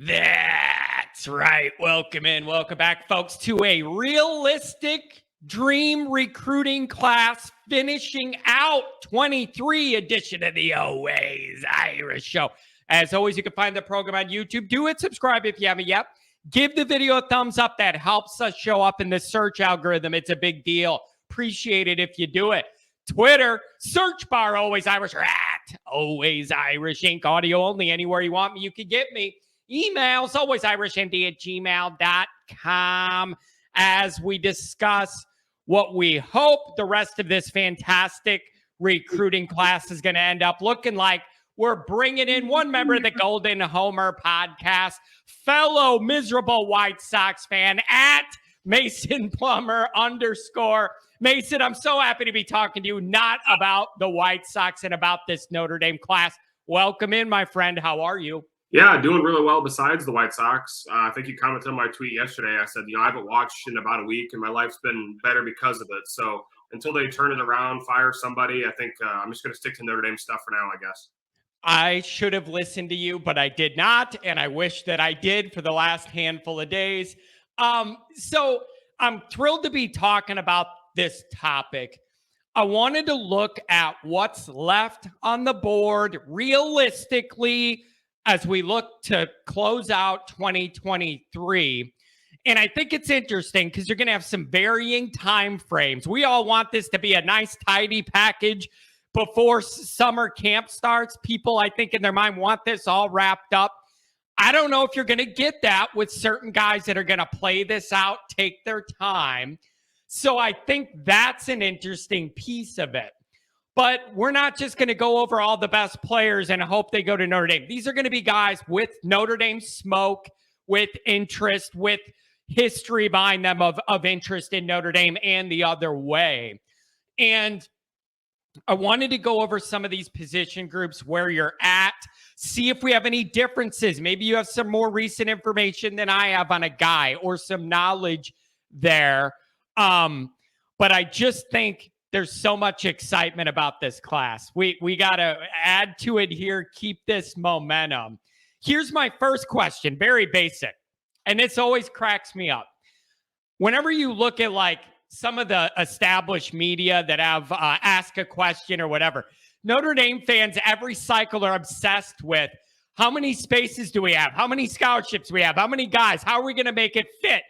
That's right. Welcome in. Welcome back, folks, to a realistic dream recruiting class finishing out 23 edition of the Always Irish Show. As always, you can find the program on YouTube. Do it. Subscribe if you haven't yet. Give the video a thumbs up. That helps us show up in the search algorithm. It's a big deal. Appreciate it if you do it. Twitter, search bar Always Irish or at Always Irish Inc. Audio only. Anywhere you want me, you can get me. Emails, alwaysirishnd@gmail.com, as we discuss what we hope the rest of this fantastic recruiting class is going to end up looking like. We're bringing in one member of the Golden Homer podcast, fellow miserable White Sox fan at Mason Plummer _ Mason, I'm so happy to be talking to you, not about the White Sox and about this Notre Dame class. Welcome in, my friend. How are you? Yeah, doing really well besides the White Sox. I think you commented on my tweet yesterday. I said, I haven't watched in about a week, and my life's been better because of it. So until they turn it around, fire somebody, I think I'm just going to stick to Notre Dame stuff for now, I guess. I should have listened to you, but I did not, and I wish that I did for the last handful of days. So I'm thrilled to be talking about this topic. I wanted to look at what's left on the board realistically as we look to close out 2023. And I think it's interesting because you're going to have some varying time frames. We all want this to be a nice, tidy package before summer camp starts. People, I think, in their mind want this all wrapped up. I don't know if you're going to get that with certain guys that are going to play this out, take their time. So I think that's an interesting piece of it. But we're not just going to go over all the best players and hope they go to Notre Dame. These are going to be guys with Notre Dame smoke, with interest, with history behind them of interest in Notre Dame and the other way. And I wanted to go over some of these position groups, where you're at, see if we have any differences. Maybe you have some more recent information than I have on a guy or some knowledge there. But I just think there's so much excitement about this class. We got to add to it here, keep this momentum. Here's my first question, very basic, and this always cracks me up. Whenever you look at like some of the established media that have ask a question or whatever, Notre Dame fans every cycle are obsessed with how many spaces do we have? How many scholarships do we have? How many guys? How are we going to make it fit?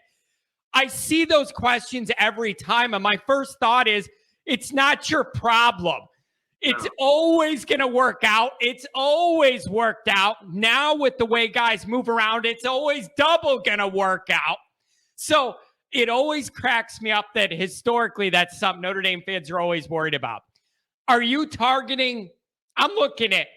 I see those questions every time, and my first thought is, it's not your problem. It's always going to work out. It's always worked out. Now with the way guys move around, it's always double going to work out. So it always cracks me up that historically that's something Notre Dame fans are always worried about. Are you targeting, I'm looking at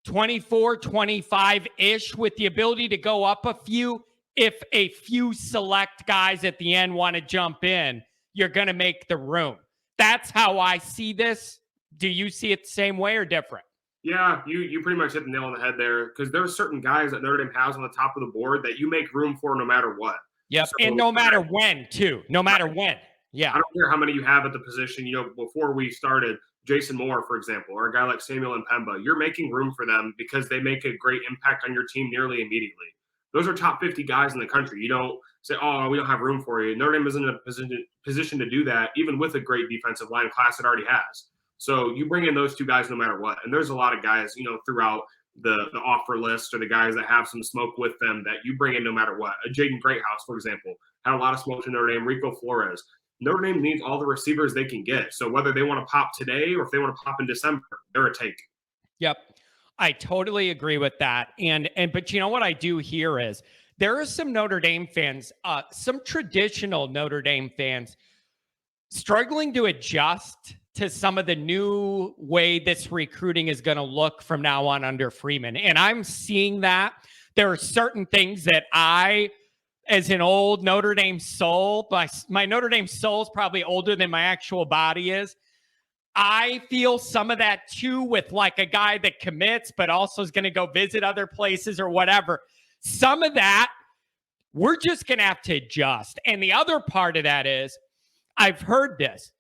24, 25-ish with the ability to go up a few. If a few select guys at the end want to jump in, you're going to make the room. That's how I see this. Do you see it the same way or different? Yeah, you pretty much hit the nail on the head there, because there are certain guys that Notre Dame has on the top of the board that you make room for no matter what. Yep, so, and no matter when, too. No matter when. Yeah. I don't care how many you have at the position. Before we started, Jason Moore, for example, or a guy like Samuel Mpemba, you're making room for them because they make a great impact on your team nearly immediately. Those are top 50 guys in the country. You don't say, oh, we don't have room for you. Notre Dame isn't in a position to do that, even with a great defensive line class it already has. So you bring in those two guys no matter what. And there's a lot of guys, throughout the offer list, or the guys that have some smoke with them that you bring in no matter what. A Jaden Greathouse, for example, had a lot of smoke to Notre Dame. Rico Flores. Notre Dame needs all the receivers they can get. So whether they want to pop today or if they want to pop in December, they're a take. Yep. I totally agree with that. But you know what I do hear is there are some Notre Dame fans, some traditional Notre Dame fans struggling to adjust to some of the new way this recruiting is going to look from now on under Freeman. And I'm seeing that. There are certain things that I, as an old Notre Dame soul, my Notre Dame soul is probably older than my actual body is. I feel some of that too with like a guy that commits, but also is going to go visit other places or whatever. Some of that, we're just going to have to adjust. And the other part of that is, I've heard this.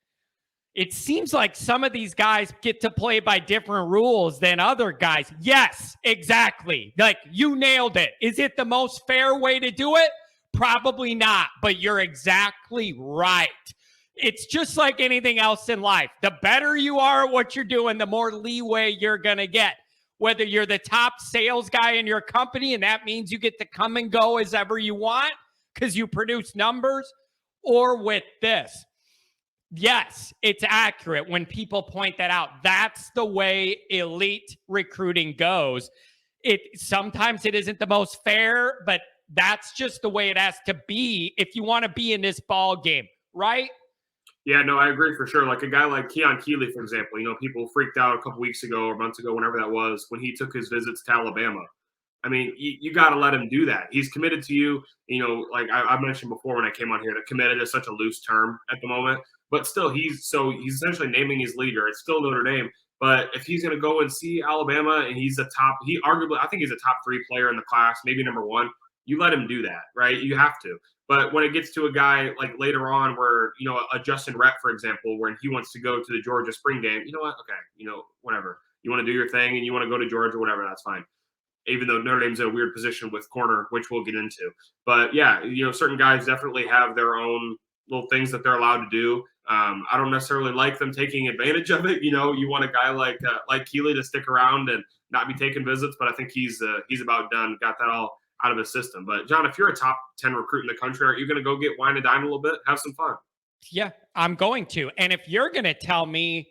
it seems like some of these guys get to play by different rules than other guys. Yes, exactly. Like, you nailed it. Is it the most fair way to do it? Probably not, but you're exactly right. It's just like anything else in life. The better you are at what you're doing, the more leeway you're going to get. Whether you're the top sales guy in your company, and that means you get to come and go as ever you want because you produce numbers, or with this. Yes, it's accurate when people point that out. That's the way elite recruiting goes. Sometimes it isn't the most fair, but that's just the way it has to be if you want to be in this ball game, right? Yeah, no, I agree for sure. Like a guy like Keon Keeley, for example, people freaked out a couple weeks ago or months ago, whenever that was, when he took his visits to Alabama. I mean, you got to let him do that. He's committed to you. Like I mentioned before when I came on here, that committed is such a loose term at the moment. But still, he's essentially naming his leader. It's still Notre Dame. But if he's going to go and see Alabama and he's I think he's a top 3 player in the class, maybe number 1, you let him do that, right? You have to. But when it gets to a guy like later on where, a Justin Rhett, for example, when he wants to go to the Georgia spring game, you know what? Okay, whatever. You want to do your thing and you want to go to Georgia, whatever, that's fine. Even though Notre Dame's in a weird position with corner, which we'll get into. But yeah, certain guys definitely have their own little things that they're allowed to do. I don't necessarily like them taking advantage of it. You want a guy like Keeley to stick around and not be taking visits, but I think he's about done, got that all out of his system. But John, if you're a top 10 recruit in the country, aren't you going to go get wine and dine a little bit, have some fun? Yeah, I'm going to. And if you're going to tell me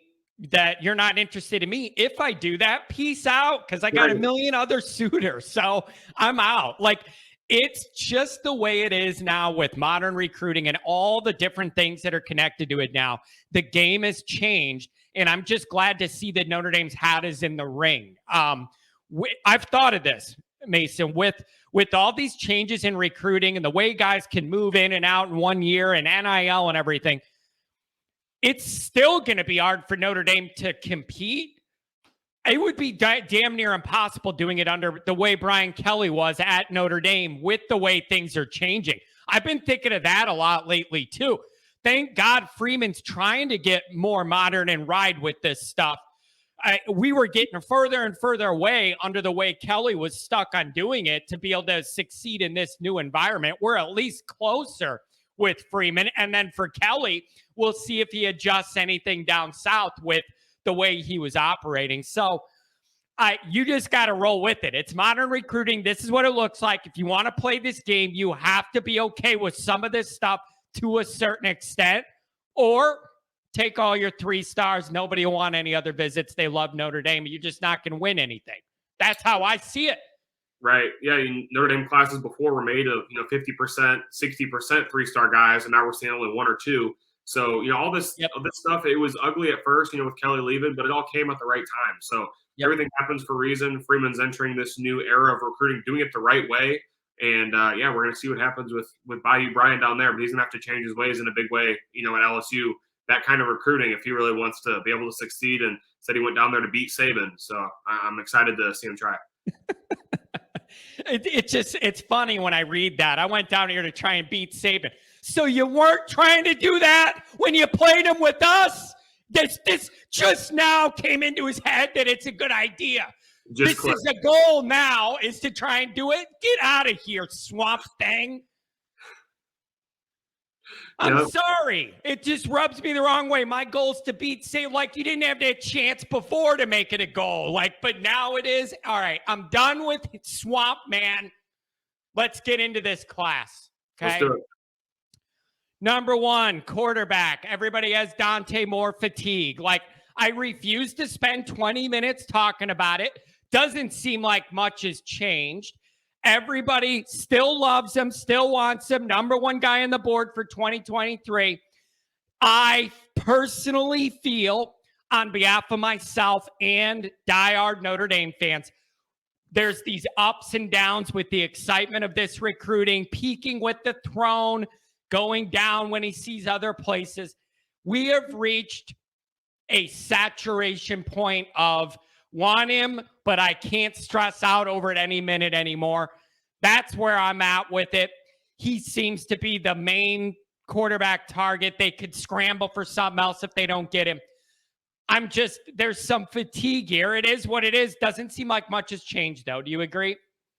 that you're not interested in me, if I do that, peace out, because I got a million other suitors. So I'm out. Like, it's just the way it is now with modern recruiting and all the different things that are connected to it now. The game has changed, and I'm just glad to see that Notre Dame's hat is in the ring. I've thought of this, Mason, with all these changes in recruiting and the way guys can move in and out in 1 year and NIL and everything. It's still going to be hard for Notre Dame to compete. It would be damn near impossible doing it under the way Brian Kelly was at Notre Dame with the way things are changing. I've been thinking of that a lot lately, too. Thank God Freeman's trying to get more modern and ride with this stuff. We were getting further and further away under the way Kelly was stuck on doing it to be able to succeed in this new environment. We're at least closer with Freeman. And then for Kelly, we'll see if he adjusts anything down south with the way he was operating. So you just got to roll with it. It's modern recruiting. This is what it looks like. If you want to play this game, you have to be okay with some of this stuff to a certain extent, or take all your 3 stars. Nobody will want any other visits. They love Notre Dame. You're just not going to win anything. That's how I see it. Right. Yeah. Notre Dame classes before were made of, 50%, 60% 3-star guys, and now we're seeing only 1 or 2. So, all this stuff, it was ugly at first, with Kelly leaving, but it all came at the right time. So everything happens for a reason. Freeman's entering this new era of recruiting, doing it the right way. And, we're going to see what happens with Bayou Brian down there, but he's going to have to change his ways in a big way, at LSU. That kind of recruiting, if he really wants to be able to succeed, and said he went down there to beat Saban. So I'm excited to see him try. It's funny when I read that. I went down here to try and beat Saban. So you weren't trying to do that when you played him with us? This just now came into his head that it's a good idea. This is a goal now, is to try and do it. Get out of here, swamp thing. I'm sorry. It just rubs me the wrong way. My goal is to beat Saban. Like, you didn't have that chance before to make it a goal. But now it is. All right, I'm done with swamp man. Let's get into this class. Okay. Let's do it. Number 1, quarterback. Everybody has Dante Moore fatigue. I refuse to spend 20 minutes talking about it. Doesn't seem like much has changed. Everybody still loves him, still wants him. Number 1 guy on the board for 2023. I personally feel, on behalf of myself and diehard Notre Dame fans, there's these ups and downs with the excitement of this recruiting, peaking with the throne, going down when he sees other places. We have reached a saturation point of want him, but I can't stress out over it any minute anymore. That's where I'm at with it. He seems to be the main quarterback target. They could scramble for something else if they don't get him. There's some fatigue here. It is what it is. Doesn't seem like much has changed, though. Do you agree?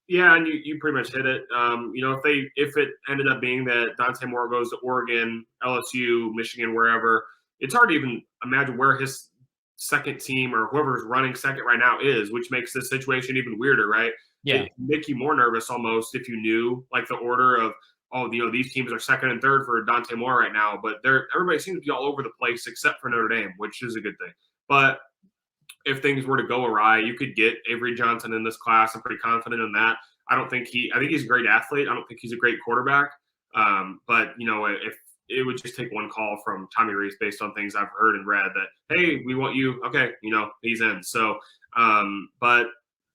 Yeah, and you pretty much hit it. If it ended up being that Dante Moore goes to Oregon, LSU, Michigan, wherever, it's hard to even imagine where his second team or whoever's running second right now is, which makes this situation even weirder, right? Yeah. It make you more nervous almost if you knew like the order of, these teams are second and third for Dante Moore right now, but everybody seems to be all over the place except for Notre Dame, which is a good thing. But if things were to go awry, you could get Avery Johnson in this class. I'm pretty confident in that. I think he's a great athlete. I don't think he's a great quarterback. But if it would just take one call from Tommy Rees based on things I've heard and read that, hey, we want you. Okay. He's in. So, but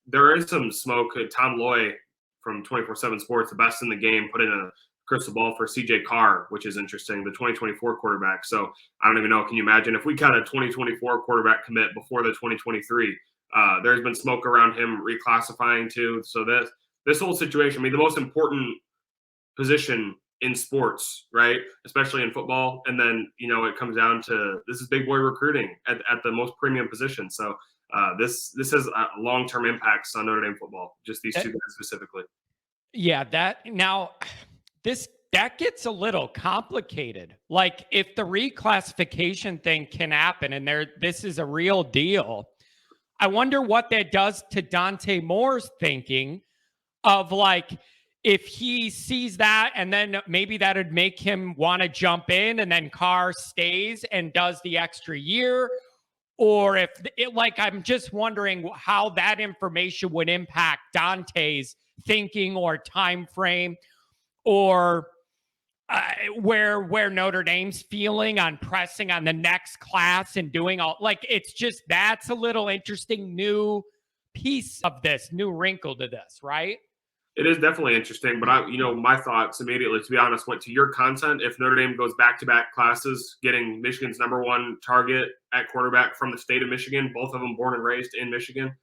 there is some smoke. Tom Loy from 24/7 Sports, the best in the game, put in a crystal ball for CJ Carr, which is interesting, the 2024 quarterback. So I don't even know. Can you imagine if we got a 2024 quarterback commit before the 2023? There's been smoke around him reclassifying too. So this whole situation, I mean, the most important position in sports, right? Especially in football. And then, it comes down to this is big boy recruiting at the most premium position. So this has long-term impacts on Notre Dame football, just these two guys specifically. Yeah, that gets a little complicated. Like if the reclassification thing can happen and this is a real deal, I wonder what that does to Dante Moore's thinking of like, if he sees that and then maybe that would make him want to jump in and then Carr stays and does the extra year. Or if I'm just wondering how that information would impact Dante's thinking or time frame, or where Notre Dame's feeling on pressing on the next class and doing all, like, it's just, that's a little interesting new piece of this, new wrinkle to this, right? It is definitely interesting, but my thoughts immediately, to be honest, went to your content. If Notre Dame goes back-to-back classes, getting Michigan's number one target at quarterback from the state of Michigan, both of them born and raised in Michigan,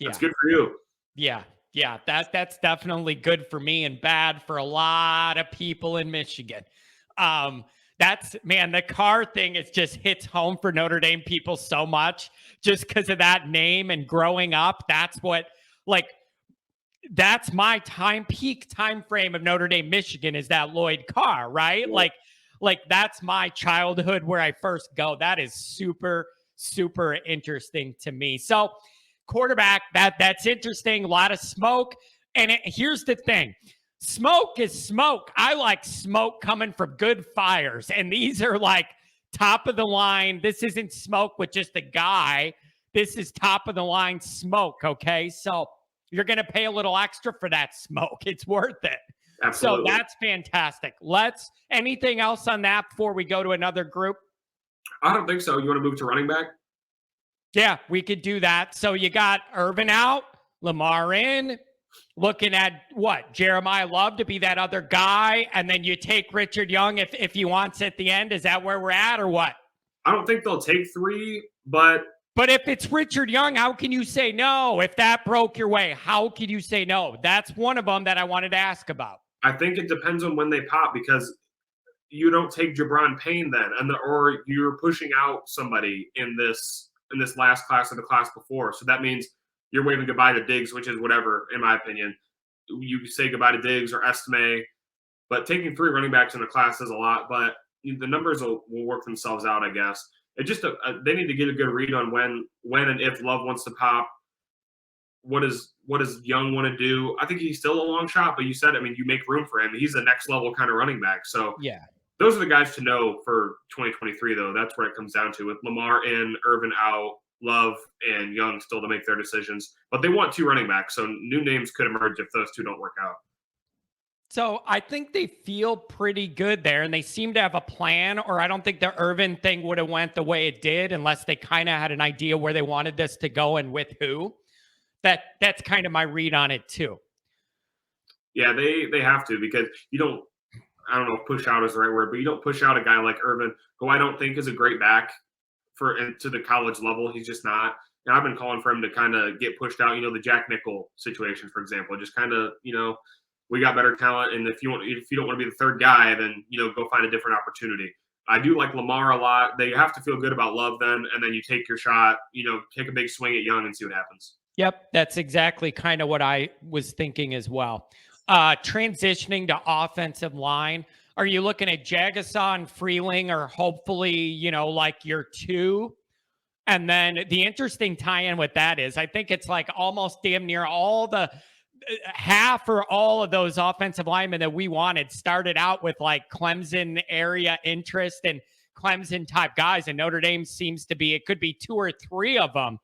that's good for you. Yeah, that's definitely good for me and bad for a lot of people in Michigan. The Carr thing, it just hits home for Notre Dame people so much just because of that name and growing up. That's my peak time frame of Notre Dame, Michigan is that Lloyd Carr, right? Yeah. Like that's my childhood where I first go. That is super, super interesting to me. So quarterback, that's interesting. A lot of smoke. And here's the thing. Smoke is smoke. I like smoke coming from good fires. And these are like top of the line. This isn't smoke with just a guy. This is top of the line smoke. Okay. So you're going to pay a little extra for that smoke. It's worth it. Absolutely. So that's fantastic. Anything else on that before we go to another group? I don't think so. You want to move to running back? Yeah, we could do that. So you got Irvin out, Lamar in, looking at what? Jeremiah Love to be that other guy, and then you take Richard Young if he wants at the end. Is that where we're at or what? I don't think they'll take three, but if it's Richard Young, how can you say no? If that broke your way, how can you say no? That's one of them that I wanted to ask about. I think it depends on when they pop, because you don't take Jabron Payne then, or you're pushing out somebody in this last class or the class before. So that means you're waving goodbye to Diggs, which is whatever, in my opinion. You say goodbye to Diggs or Estime, but taking three running backs in the class is a lot, but the numbers will work themselves out, I guess. It just they need to get a good read on when and if Love wants to pop. What does Young want to do? I think he's still a long shot, but you said, I mean, you make room for him. He's the next level kind of running back. So yeah, those are the guys to know for 2023, though. That's where it comes down to, with Lamar in, Irvin out, Love and Young still to make their decisions. But they want two running backs, so new names could emerge if those two don't work out. So I think they feel pretty good there, and they seem to have a plan, or I don't think the Irvin thing would have went the way it did unless they kind of had an idea where they wanted this to go and with who. That's kind of my read on it too. Yeah, they have to, because you don't, I don't know if push out is the right word, but you don't push out a guy like Irvin, who I don't think is a great back to the college level. He's just not. And I've been calling for him to kind of get pushed out. The Jack Nickel situation, for example, just kind of, we got better talent, and if you don't want to be the third guy, then go find a different opportunity. I do like Lamar a lot. They have to feel good about Love then, and then you take your shot. Take a big swing at Young and see what happens. Yep, that's exactly kind of what I was thinking as well. Transitioning to offensive line, are you looking at Jagasaw and Freeling, or hopefully, like your two? And then the interesting tie-in with that is I think it's like almost damn near all the half or all of those offensive linemen that we wanted started out with like Clemson area interest and Clemson type guys. And Notre Dame seems to be, it could be 2 or 3 of them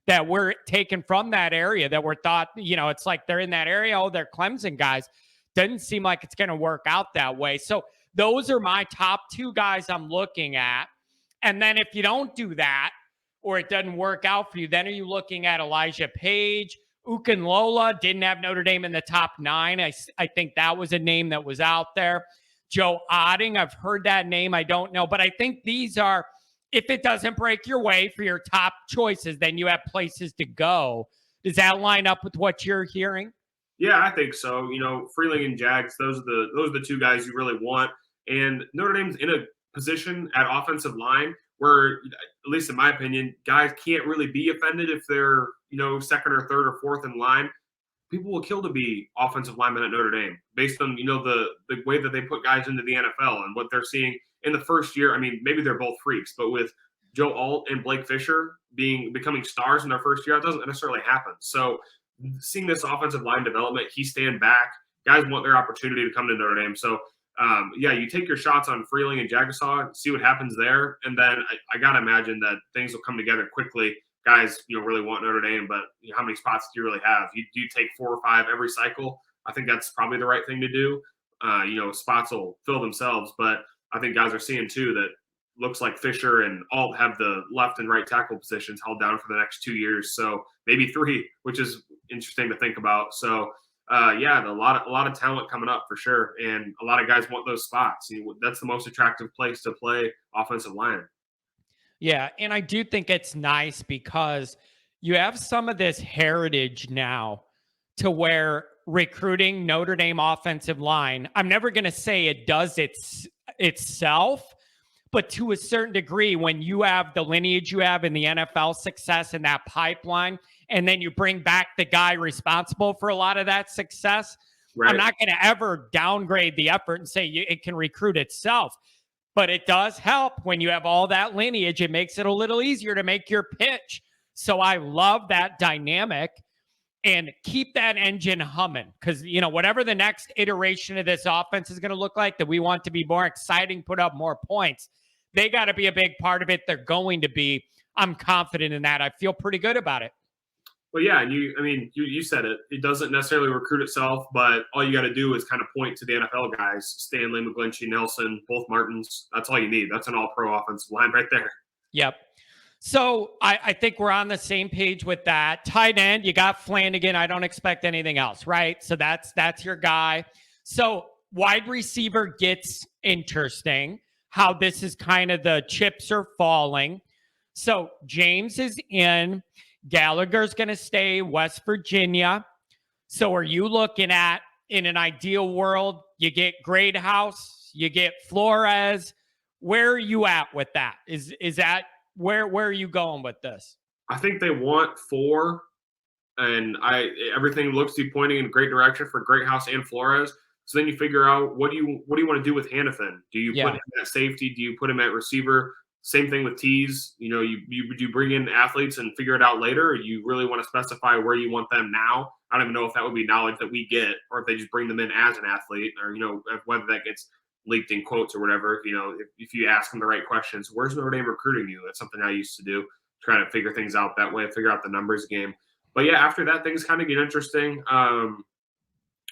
that were taken from that area that were thought, it's like they're in that area. Oh, they're Clemson guys. Doesn't seem like it's going to work out that way. So those are my top 2 guys I'm looking at. And then if you don't do that, or it doesn't work out for you, then are you looking at Elijah Page? Ukunlola didn't have Notre Dame in the top 9. I think that was a name that was out there. Joe Otting, I've heard that name. I don't know. But I think these are, if it doesn't break your way for your top choices, then you have places to go. Does that line up with what you're hearing? Yeah, I think so. Freeling and Jags, those are the 2 guys you really want. And Notre Dame's in a position at offensive line where, at least in my opinion, guys can't really be offended if they're, second or third or fourth in line. People will kill to be offensive linemen at Notre Dame based on, the way that they put guys into the NFL and what they're seeing in the first year. I mean, maybe they're both freaks, but with Joe Alt and Blake Fisher becoming stars in their first year, that doesn't necessarily happen. So seeing this offensive line development, he stand back. Guys want their opportunity to come to Notre Dame. So you take your shots on Freeling and Jagasaw, see what happens there. And then I got to imagine that things will come together quickly. Guys, really want Notre Dame, but how many spots do you really have? Do you take 4 or 5 every cycle? I think that's probably the right thing to do. Spots will fill themselves, but I think guys are seeing too that looks like Fisher and Alt have the left and right tackle positions held down for the next 2 years. So maybe 3, which is interesting to think about. So a lot of talent coming up for sure. And a lot of guys want those spots. That's the most attractive place to play offensive line. Yeah. And I do think it's nice because you have some of this heritage now to where recruiting Notre Dame offensive line, I'm never going to say it does itself, but to a certain degree, when you have the lineage you have in the NFL success in that pipeline, and then you bring back the guy responsible for a lot of that success, right. I'm not going to ever downgrade the effort and say it can recruit itself. But it does help when you have all that lineage. It makes it a little easier to make your pitch. So I love that dynamic, and keep that engine humming, because, whatever the next iteration of this offense is going to look like, that we want to be more exciting, put up more points, they got to be a big part of it. They're going to be. I'm confident in that. I feel pretty good about it. Well, yeah, you said it. It doesn't necessarily recruit itself, but all you got to do is kind of point to the NFL guys: Stanley, McGlinchey, Nelson, both Martins. That's all you need. That's an all-pro offensive line right there. Yep. So I think we're on the same page with that. Tight end, you got Flanagan. I don't expect anything else, right? So that's your guy. So wide receiver gets interesting. How this is kind of the chips are falling. So James is in. Gallagher's going to stay West Virginia. So are you looking at, in an ideal world, you get Greathouse, you get Flores? Where are you at with that? Is that where are you going with this? I think they want 4, and everything looks to be pointing in a great direction for Greathouse and Flores. So then you figure out what do you want to do with Hannafin? Do you put him at safety? Do you put him at receiver? Same thing with Tees. You bring in athletes and figure it out later, or you really want to specify where you want them now? I don't even know if that would be knowledge that we get, or if they just bring them in as an athlete, or whether that gets leaked in quotes or whatever. If you ask them the right questions, where's Notre Dame recruiting you? That's something I used to do, trying to figure things out that way, figure out the numbers game. But yeah, after that, things kind of get interesting.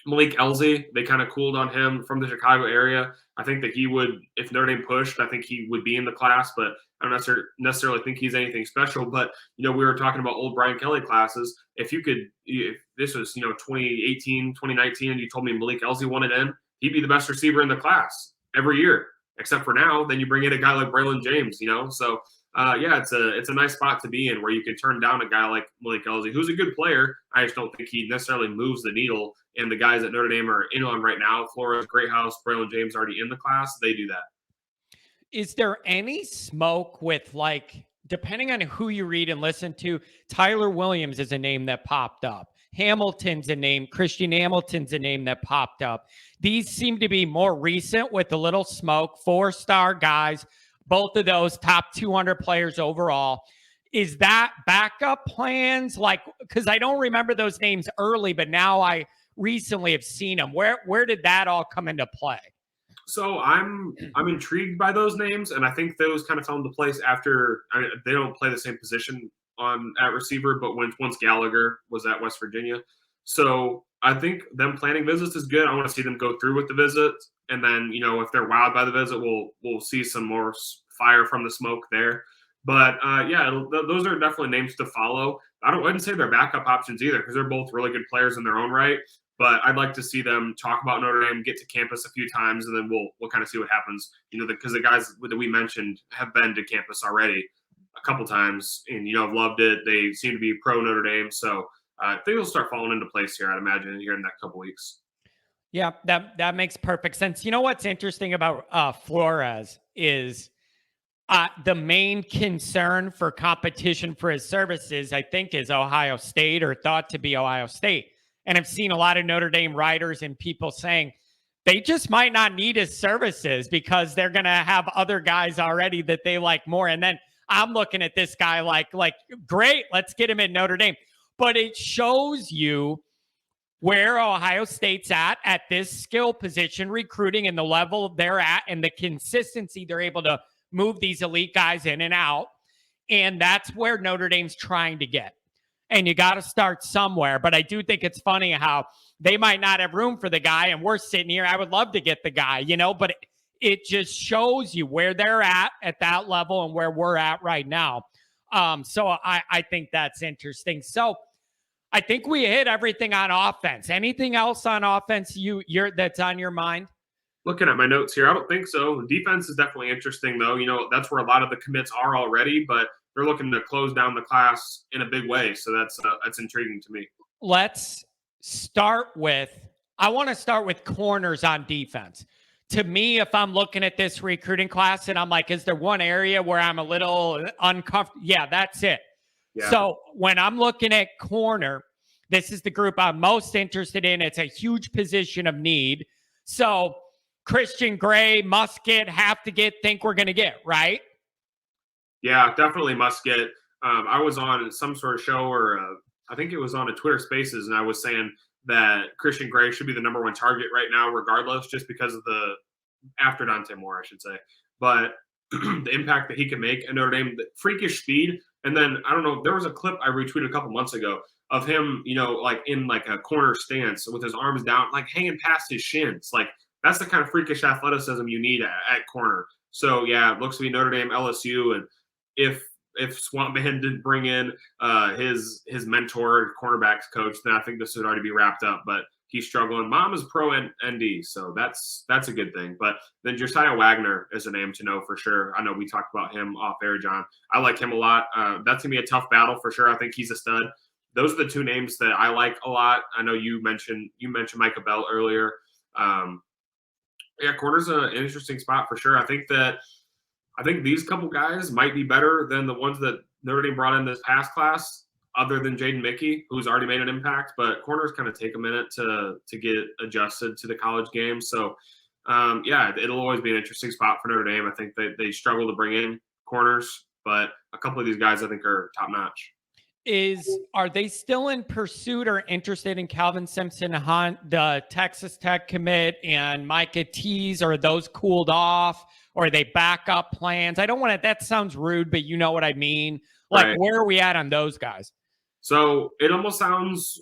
Malik Elzy, they kind of cooled on him from the Chicago area. I think that he would, if Notre Dame pushed, I think he would be in the class, but I don't necessarily think he's anything special. But, we were talking about old Brian Kelly classes. If this was, 2018, 2019, and you told me Malik Elzy wanted in, he'd be the best receiver in the class every year, except for now. Then you bring in a guy like Braylon James, So yeah, it's a nice spot to be in where you can turn down a guy like Malik Elzy, who's a good player. I just don't think he necessarily moves the needle. And the guys at Notre Dame are in on right now. Flores, Greathouse, Braylon James already in the class. They do that. Is there any smoke with, like, depending on who you read and listen to, Tyler Williams is a name that popped up. Hamilton's a name. Christian Hamilton's a name that popped up. These seem to be more recent with a little smoke. 4-star guys, both of those top 200 players overall. Is that backup plans? Like, because I don't remember those names early, but now I recently have seen them. Where did that all come into play? So I'm intrigued by those names, and I think those kind of fell into place after they don't play the same position at receiver, but once Gallagher was at West Virginia. So I think them planning visits is good. I want to see them go through with the visits, and then if they're wowed by the visit, we'll see some more fire from the smoke there. But yeah, those are definitely names to follow. I wouldn't say they're backup options either because they're both really good players in their own right. But I'd like to see them talk about Notre Dame, get to campus a few times, and then we'll kind of see what happens. Because the guys that we mentioned have been to campus already a couple times, and have loved it. They seem to be pro Notre Dame, so I think it'll start falling into place here. I'd imagine here in the next couple weeks. Yeah, that makes perfect sense. You know what's interesting about Flores is the main concern for competition for his services, I think, is Ohio State, or thought to be Ohio State. And I've seen a lot of Notre Dame writers and people saying they just might not need his services because they're going to have other guys already that they like more. And then I'm looking at this guy like, great, let's get him at Notre Dame. But it shows you where Ohio State's at this skill position, recruiting, and the level they're at and the consistency they're able to move these elite guys in and out. And that's where Notre Dame's trying to get. And you got to start somewhere. But I do think it's funny how they might not have room for the guy, and we're sitting here. I would love to get the guy, but it just shows you where they're at that level and where we're at right now. So I think that's interesting. So I think we hit everything on offense. Anything else on offense that's on your mind? Looking at my notes here, I don't think so. Defense is definitely interesting, though. That's where a lot of the commits are already, but they're looking to close down the class in a big way. So that's intriguing to me. Let's start with, I want to start with corners on defense. To me, if I'm looking at this recruiting class and I'm like, is there one area where I'm a little uncomfortable? Yeah, that's it. Yeah. So when I'm looking at corner, this is the group I'm most interested in. It's a huge position of need. So Christian Gray, Musket, think we're going to get, right? Yeah, definitely Musket. I was on some sort of show, or I think it was on a Twitter Spaces, and I was saying that Christian Gray should be the number one target right now, regardless, just because of after Dante Moore, I should say. But the impact that he can make at Notre Dame, the freakish speed. And then, I don't know, there was a clip I retweeted a couple months ago of him, like in like a corner stance with his arms down, like hanging past his shins. Like, that's the kind of freakish athleticism you need at corner. So, yeah, it looks to be Notre Dame, LSU. And if Swamp Man didn't bring in his mentor, cornerbacks coach, then I think this would already be wrapped up. But he's struggling. Mom is pro ND, so that's a good thing. But then Josiah Wagner is a name to know for sure. I know we talked about him off air, John. I like him a lot. That's gonna be a tough battle for sure. I think he's a stud. Those are the two names that I like a lot. I know you mentioned Micah Bell earlier. Yeah, corner's an interesting spot for sure. I think these couple guys might be better than the ones that Notre Dame brought in this past class, other than Jaden Mickey, who's already made an impact. But corners kind of take a minute to get adjusted to the college game. So, yeah, it'll always be an interesting spot for Notre Dame. I think they struggle to bring in corners, but a couple of these guys I think are top notch. Are they still in pursuit or interested in Calvin Simpson Hunt, the Texas Tech commit, and Micah Tease? Or are those cooled off? Or are they backup plans? I don't want to, that sounds rude, but you know what I mean. Like, right. Where are we at on those guys? So it almost sounds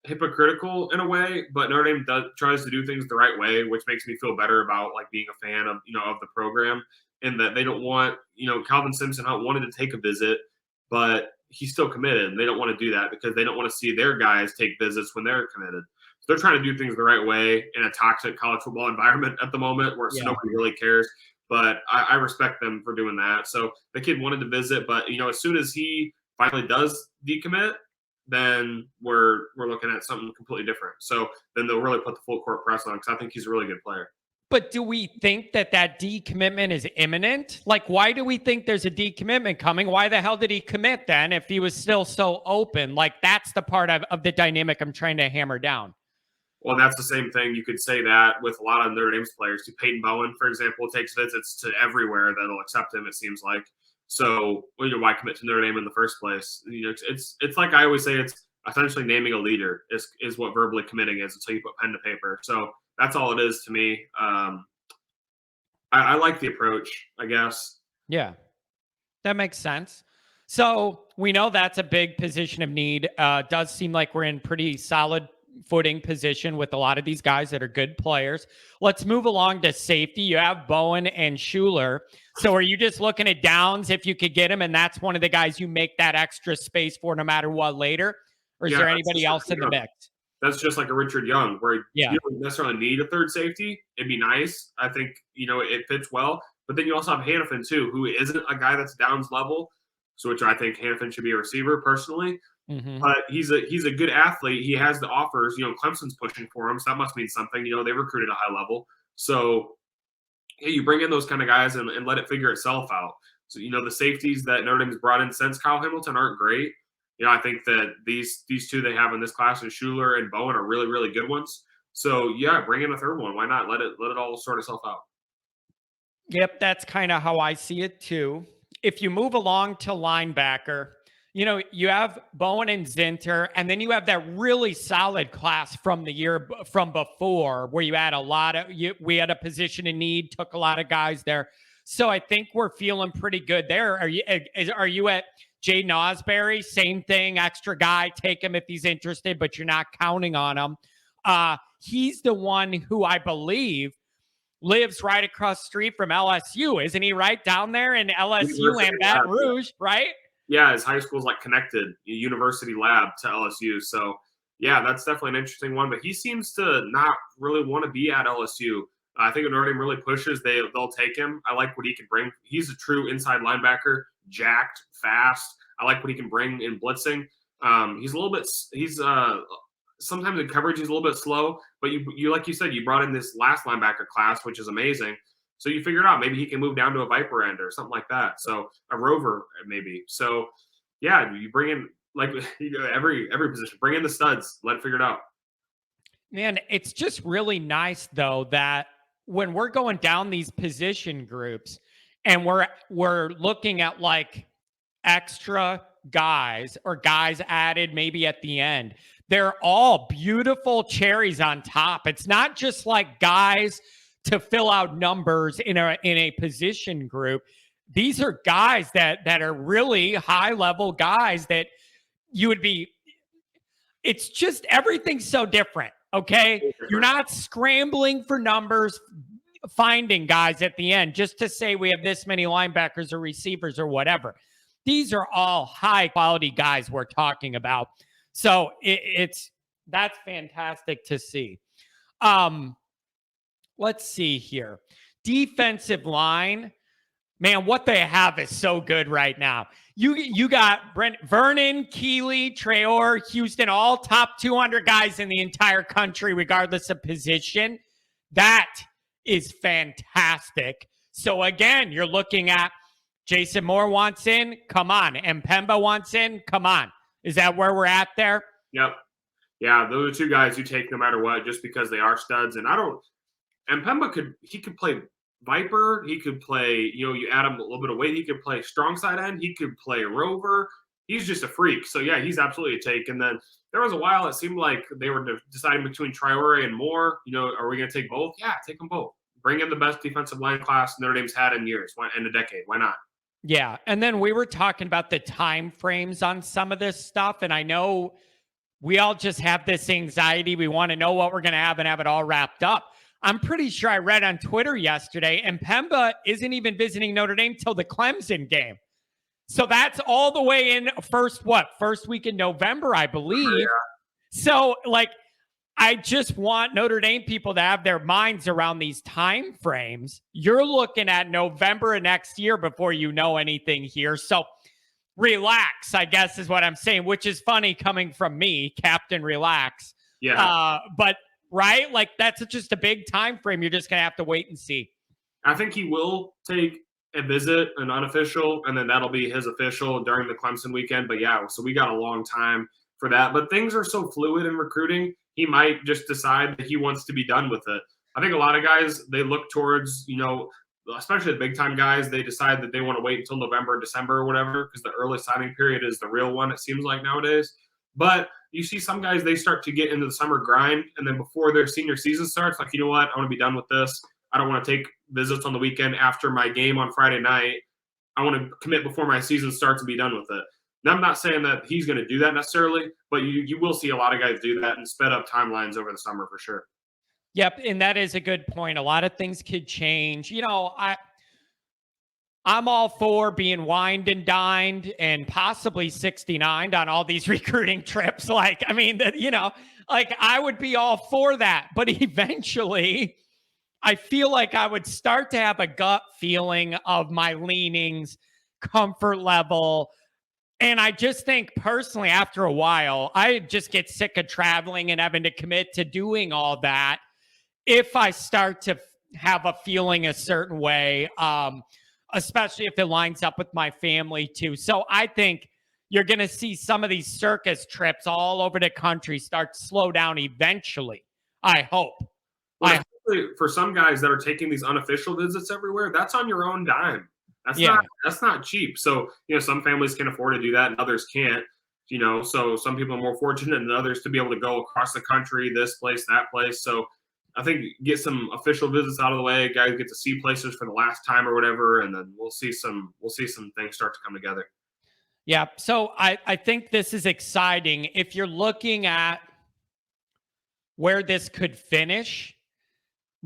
hypocritical in a way, but Notre Dame tries to do things the right way, which makes me feel better about like being a fan of the program, and that they don't want Calvin Simpson Hunt wanted to take a visit, but he's still committed, and they don't want to do that because they don't want to see their guys take visits when they're committed. So they're trying to do things the right way in a toxic college football environment at the moment where nobody really cares. But I respect them for doing that. So the kid wanted to visit, but as soon as he finally does decommit, then we're looking at something completely different. So then they'll really put the full court press on, because I think he's a really good player. But do we think that decommitment is imminent? Like, why do we think there's a decommitment coming? Why the hell did he commit then if he was still so open? Like, that's the part of the dynamic I'm trying to hammer down. Well, that's the same thing. You could say that with a lot of Notre Dame's players. Peyton Bowen, for example, takes visits to everywhere that'll accept him, it seems like. So, why commit to Notre Dame in the first place? It's like I always say, it's essentially naming a leader is what verbally committing is until you put pen to paper. So that's all it is to me. I like the approach, I guess. Yeah, that makes sense. So we know that's a big position of need. Does seem like we're in pretty solid footing position with a lot of these guys that are good players. Let's move along to safety. You have Bowen and Schuler. So are you just looking at Downs if you could get him, and that's one of the guys you make that extra space for no matter what later? Or is there anybody else in the mix? That's just like a Richard Young, where you don't necessarily need a third safety. It'd be nice. I think, it fits well. But then you also have Hannafin, too, who isn't a guy that's Downs level, so which I think Hannafin should be a receiver personally. Mm-hmm. But he's a good athlete. He has the offers. Clemson's pushing for him, so that must mean something. They recruited a high level. So, you bring in those kind of guys and let it figure itself out. So, the safeties that Notre Dame's brought in since Kyle Hamilton aren't great. I think that these two they have in this class, and Schuler and Bowen, are really, really good ones. So, bring in a third one. Why not? Let it all sort itself out. Yep, that's kind of how I see it too. If you move along to linebacker, you have Bowen and Zinter, and then you have that really solid class from the year from before where you had we had a position in need, took a lot of guys there. So I think we're feeling pretty good there. Are you at Jaden Osbury? Same thing, extra guy, take him if he's interested, but you're not counting on him. He's the one who I believe lives right across the street from LSU. Isn't he right down there in LSU and Baton Rouge, right? Yeah, his high school's connected, university lab to LSU. So, that's definitely an interesting one. But he seems to not really want to be at LSU. I think if Notre Dame really pushes, they'll take him. I like what he can bring. He's a true inside linebacker, jacked, fast. I like what he can bring in blitzing. He's sometimes in coverage he's a little bit slow, but you like you said, you brought in this last linebacker class, which is amazing. So you figured out maybe he can move down to a Viper end or something like that. So a Rover maybe. So you bring in every position, bring in the studs, let it figure it out. Man, it's just really nice though that when we're going down these position groups and we're looking at extra guys or guys added maybe at the end, they're all beautiful cherries on top. It's not just guys to fill out numbers in a position group. These are guys that are really high level guys that you would be. It's just everything's so different. Okay. You're not scrambling for numbers, finding guys at the end just to say we have this many linebackers or receivers or whatever. These are all high quality guys we're talking about. So that's fantastic to see. Let's see here. Defensive line, man, what they have is so good right now. You got Vernon, Keeley, Traore, Houston, all top 200 guys in the entire country, regardless of position. That is fantastic. So again, you're looking at Jason Moore wants in, come on. And Pemba wants in, come on. Is that where we're at there? Yep. Yeah, those are two guys you take no matter what, just because they are studs. And Pemba could play Viper. He could play, you add him a little bit of weight. He could play strong side end. He could play Rover. He's just a freak. So, he's absolutely a take. And then there was a while it seemed like they were deciding between Traore and Moore. Are we going to take both? Yeah, take them both. Bring in the best defensive line class Notre Dame's had in years, in a decade. Why not? Yeah. And then we were talking about the time frames on some of this stuff. And I know we all just have this anxiety. We want to know what we're going to have and have it all wrapped up. I'm pretty sure I read on Twitter yesterday, and Pemba isn't even visiting Notre Dame till the Clemson game. So that's all the way in first week in November, I believe. Yeah. So I just want Notre Dame people to have their minds around these time frames. You're looking at November of next year before you know anything here. So relax, I guess is what I'm saying, which is funny coming from me, Captain Relax. Yeah. But right, like that's just a big time frame. You're just going to have to wait and see. I think he will take a visit, an unofficial, and then that'll be his official during the Clemson weekend. But yeah, so we got a long time for that. But things are so fluid in recruiting. He might just decide that he wants to be done with it. I think a lot of guys, they look towards, especially the big time guys, they decide that they want to wait until November, December, or whatever, because the early signing period is the real one, it seems like nowadays. But you see some guys, they start to get into the summer grind, and then before their senior season starts, like, you know what, I want to be done with this. I don't want to take visits on the weekend after my game on Friday night. I want to commit before my season starts and be done with it. Now, I'm not saying that he's going to do that necessarily, but you will see a lot of guys do that and sped up timelines over the summer for sure. Yep, and that is a good point. A lot of things could change. I'm all for being wined and dined and possibly 69'd on all these recruiting trips. I would be all for that. But eventually, I feel like I would start to have a gut feeling of my leanings, comfort level. And I just think personally, after a while, I just get sick of traveling and having to commit to doing all that. If I start to have a feeling a certain way, especially if it lines up with my family too. So I think you're going to see some of these circus trips all over the country start to slow down eventually. I hope. For some guys that are taking these unofficial visits everywhere, that's on your own dime. That's not cheap. So, some families can afford to do that and others can't, so some people are more fortunate than others to be able to go across the country, this place, that place. So I think get some official visits out of the way, guys get to see places for the last time or whatever, and then we'll see some things start to come together. Yeah. So I think this is exciting. If you're looking at where this could finish,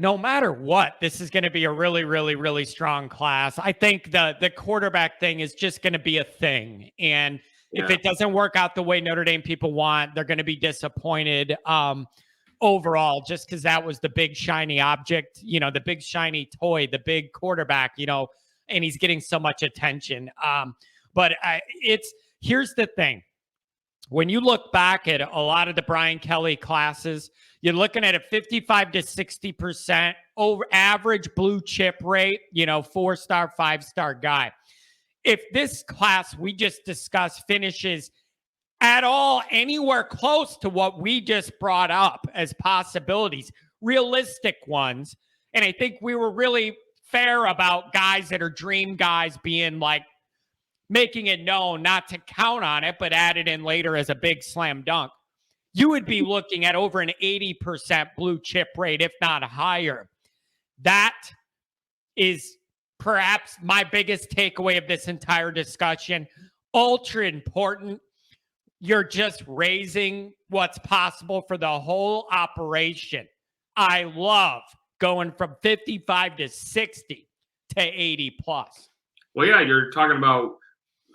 no matter what, this is going to be a really, really, really strong class. I think the quarterback thing is just going to be a thing. And if it doesn't work out the way Notre Dame people want, they're going to be disappointed overall, just because that was the big shiny object, the big shiny toy, the big quarterback, and he's getting so much attention. But here's the thing. When you look back at a lot of the Brian Kelly classes, you're looking at a 55 to 60% over average blue chip rate, 4-star, 5-star guy. If this class we just discussed finishes at all anywhere close to what we just brought up as possibilities, realistic ones, and I think we were really fair about guys that are dream guys being making it known not to count on it, but add it in later as a big slam dunk, you would be looking at over an 80% blue chip rate, if not higher. That is perhaps my biggest takeaway of this entire discussion. Ultra important. You're just raising what's possible for the whole operation. I love going from 55 to 60 to 80 plus. Well, yeah, you're talking about,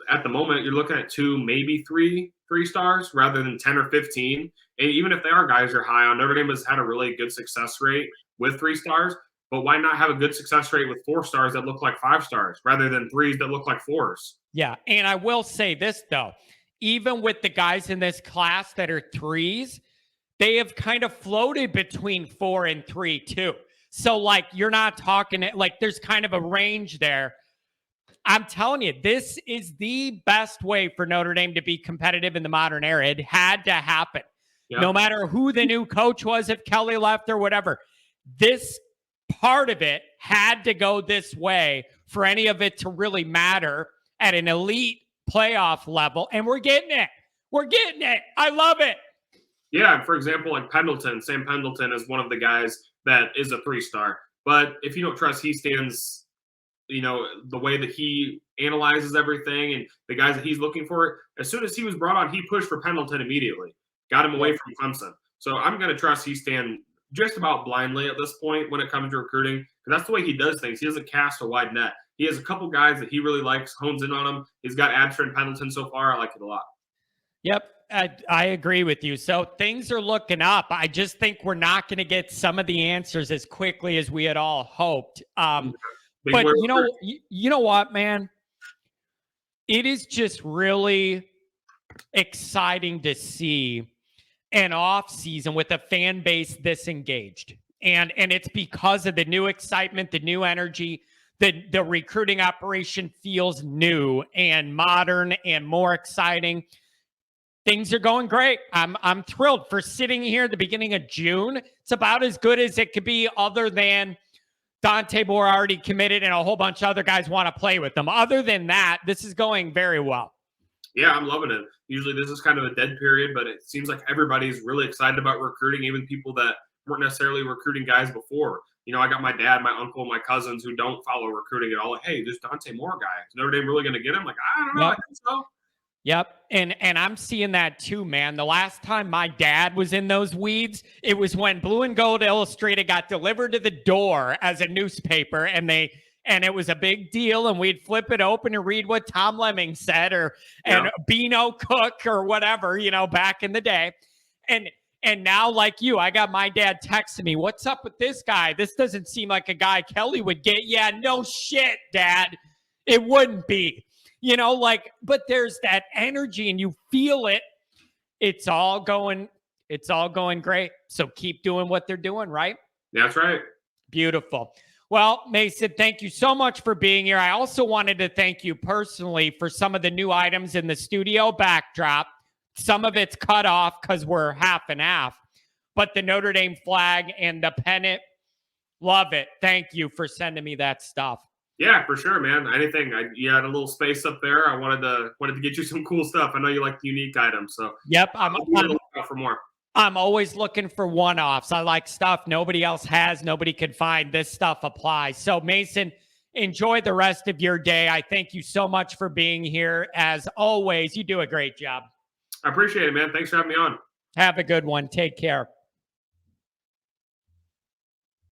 at the moment, you're looking at 2, maybe 3 stars rather than 10 or 15. And even if they are guys you're high on, Notre Dame has had a really good success rate with 3 stars. But why not have a good success rate with 4 stars that look like 5 stars rather than 3s that look like 4s? Yeah. And I will say this, though. Even with the guys in this class that are 3s, they have kind of floated between 4 and 3 too. So you're not talking there's kind of a range there. I'm telling you, this is the best way for Notre Dame to be competitive in the modern era. It had to happen. Yep. No matter who the new coach was, if Kelly left or whatever, this part of it had to go this way for any of it to really matter at an elite playoff level. And we're getting it. We're getting it. I love it. Yeah. For example, Sam Pendleton is one of the guys that is a 3-star. But if you don't trust Hiestan's, the way that he analyzes everything and the guys that he's looking for, as soon as he was brought on, he pushed for Pendleton immediately, got him away from Clemson. So I'm going to trust Hiestan just about blindly at this point when it comes to recruiting, because that's the way he does things. He doesn't cast a wide net. He has a couple guys that he really likes, hones in on them. He's got Absher and Pendleton so far. I like it a lot. Yep. I agree with you. So things are looking up. I just think we're not going to get some of the answers as quickly as we had all hoped. But you know what, man? It is just really exciting to see an off season with a fan base this engaged. And it's because of the new excitement, the new energy. The recruiting operation feels new and modern and more exciting. Things are going great. I'm thrilled for sitting here at the beginning of June. It's about as good as it could be, other than Dante Moore already committed and a whole bunch of other guys want to play with them. Other than that, this is going very well. Yeah, I'm loving it. Usually this is kind of a dead period, but it seems like everybody's really excited about recruiting, even people that weren't necessarily recruiting guys before. I got my dad, my uncle, my cousins who don't follow recruiting at all. Like, hey, there's Dante Moore guy. Is Notre Dame really going to get him? Like, I don't know. Yep. I think so. Yep. And I'm seeing that too, man. The last time my dad was in those weeds, it was when Blue and Gold Illustrated got delivered to the door as a newspaper, and it was a big deal, and we'd flip it open and read what Tom Lemming said and Beano Cook or whatever, back in the day. And now, like you, I got my dad texting me, what's up with this guy? This doesn't seem like a guy Kelly would get. Yeah, no shit, Dad. It wouldn't be. But there's that energy and you feel it. It's all going great. So keep doing what they're doing, right? That's right. Beautiful. Well, Mason, thank you so much for being here. I also wanted to thank you personally for some of the new items in the studio backdrop. Some of it's cut off because we're half and half, but the Notre Dame flag and the pennant, love it. Thank you for sending me that stuff. Yeah, for sure, man. Anything. You had a little space up there. I wanted to get you some cool stuff. I know you like the unique items, so yep, I'm looking for more. I'm always looking for one-offs. I like stuff nobody else has, nobody could find. This stuff applies. So, Mason, enjoy the rest of your day. I thank you so much for being here. As always, you do a great job. I appreciate it, man. Thanks for having me on. Have a good one. Take care.